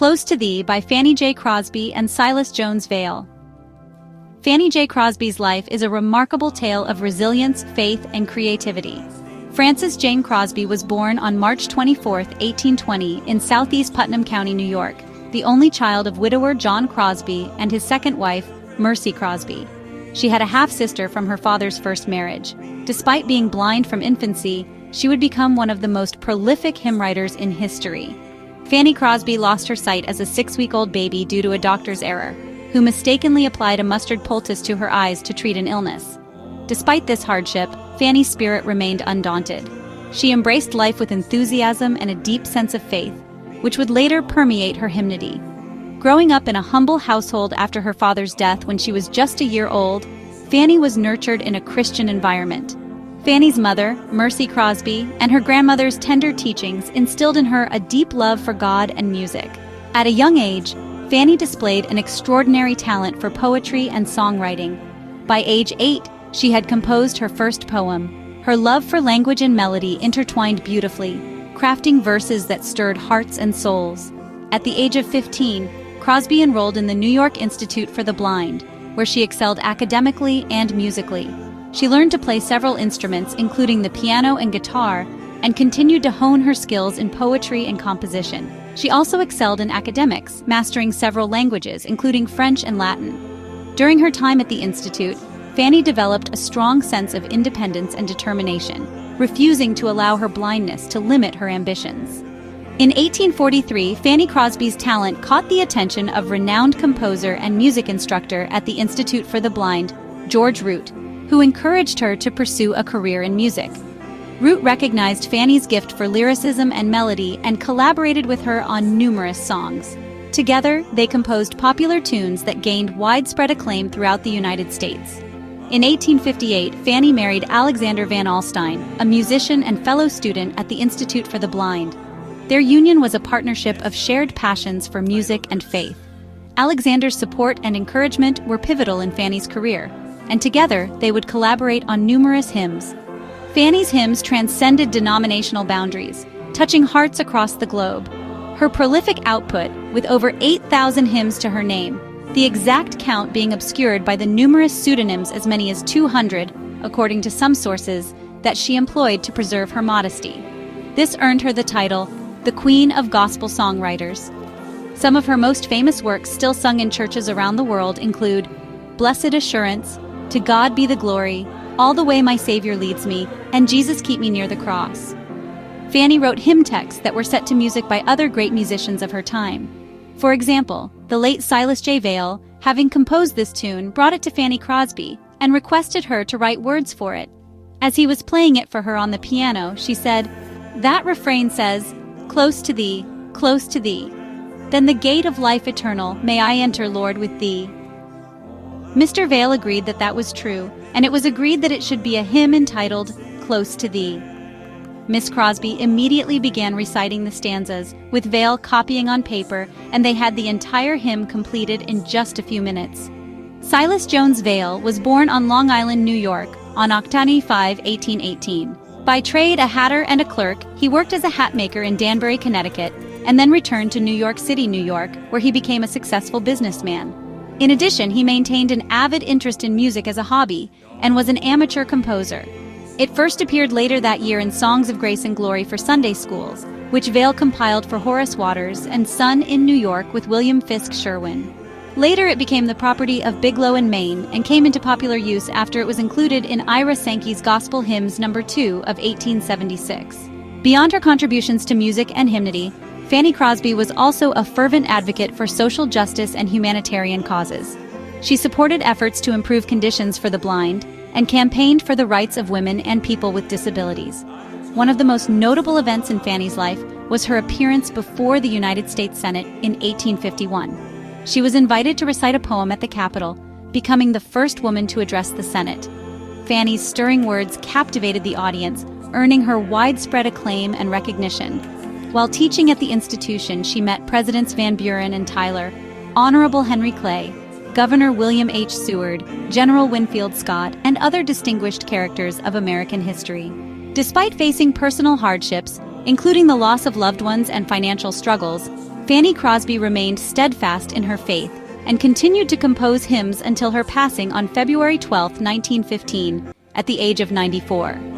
Close to Thee by Fanny J. Crosby and Silas Vail. Fanny J. Crosby's life is a remarkable tale of resilience, faith, and creativity. Frances Jane Crosby was born on March 24, 1820, in southeast Putnam County, New York, the only child of widower John Crosby and his second wife, Mercy Crosby. She had a half-sister from her father's first marriage. Despite being blind from infancy, she would become one of the most prolific hymn writers in history. Fanny Crosby lost her sight as a 6-week-old baby due to a doctor's error, who mistakenly applied a mustard poultice to her eyes to treat an illness. Despite this hardship, Fanny's spirit remained undaunted. She embraced life with enthusiasm and a deep sense of faith, which would later permeate her hymnody. Growing up in a humble household after her father's death when she was just a year old, Fanny was nurtured in a Christian environment. Fanny's mother, Mercy Crosby, and her grandmother's tender teachings instilled in her a deep love for God and music. At a young age, Fanny displayed an extraordinary talent for poetry and songwriting. By age 8, she had composed her first poem. Her love for language and melody intertwined beautifully, crafting verses that stirred hearts and souls. At the age of 15, Crosby enrolled in the New York Institute for the Blind, where she excelled academically and musically. She learned to play several instruments, including the piano and guitar, and continued to hone her skills in poetry and composition. She also excelled in academics, mastering several languages, including French and Latin. During her time at the Institute, Fanny developed a strong sense of independence and determination, refusing to allow her blindness to limit her ambitions. In 1843, Fanny Crosby's talent caught the attention of renowned composer and music instructor at the Institute for the Blind, George Root, who encouraged her to pursue a career in music. Root recognized Fanny's gift for lyricism and melody and collaborated with her on numerous songs. Together, they composed popular tunes that gained widespread acclaim throughout the United States. In 1858, Fanny married Alexander Van Alstyne, a musician and fellow student at the Institute for the Blind. Their union was a partnership of shared passions for music and faith. Alexander's support and encouragement were pivotal in Fanny's career, and together they would collaborate on numerous hymns. Fanny's hymns transcended denominational boundaries, touching hearts across the globe. Her prolific output, with over 8,000 hymns to her name, the exact count being obscured by the numerous pseudonyms, as many as 200, according to some sources, that she employed to preserve her modesty. This earned her the title, the Queen of Gospel Songwriters. Some of her most famous works still sung in churches around the world include Blessed Assurance, To God Be the Glory, All the Way My Savior Leads Me, and Jesus Keep Me Near the Cross. Fanny wrote hymn texts that were set to music by other great musicians of her time. For example, the late Silas Vail, having composed this tune, brought it to Fanny Crosby and requested her to write words for it. As he was playing it for her on the piano, she said, "That refrain says, 'Close to Thee, close to Thee. Then the gate of life eternal may I enter, Lord, with Thee.'" Mr. Vail agreed that that was true, and it was agreed that it should be a hymn entitled Close to Thee. Miss Crosby immediately began reciting the stanzas, with Vail copying on paper, and they had the entire hymn completed in just a few minutes. Silas Vail was born on Long Island, New York, on October 5, 1818. By trade a hatter and a clerk, he worked as a hat maker in Danbury, Connecticut, and then returned to New York City, New York, where he became a successful businessman. In addition, he maintained an avid interest in music as a hobby and was an amateur composer. It first appeared later that year in Songs of Grace and Glory for Sunday schools, which Vail compiled for Horace Waters and Son in New York with William Fisk Sherwin. Later it became the property of Bigelow and Maine and came into popular use after it was included in Ira Sankey's Gospel Hymns No. 2 of 1876. Beyond her contributions to music and hymnody, Fanny Crosby was also a fervent advocate for social justice and humanitarian causes. She supported efforts to improve conditions for the blind and campaigned for the rights of women and people with disabilities. One of the most notable events in Fanny's life was her appearance before the United States Senate in 1851. She was invited to recite a poem at the Capitol, becoming the first woman to address the Senate. Fanny's stirring words captivated the audience, earning her widespread acclaim and recognition. While teaching at the institution, she met Presidents Van Buren and Tyler, Honorable Henry Clay, Governor William H. Seward, General Winfield Scott, and other distinguished characters of American history. Despite facing personal hardships, including the loss of loved ones and financial struggles, Fanny Crosby remained steadfast in her faith and continued to compose hymns until her passing on February 12, 1915, at the age of 94.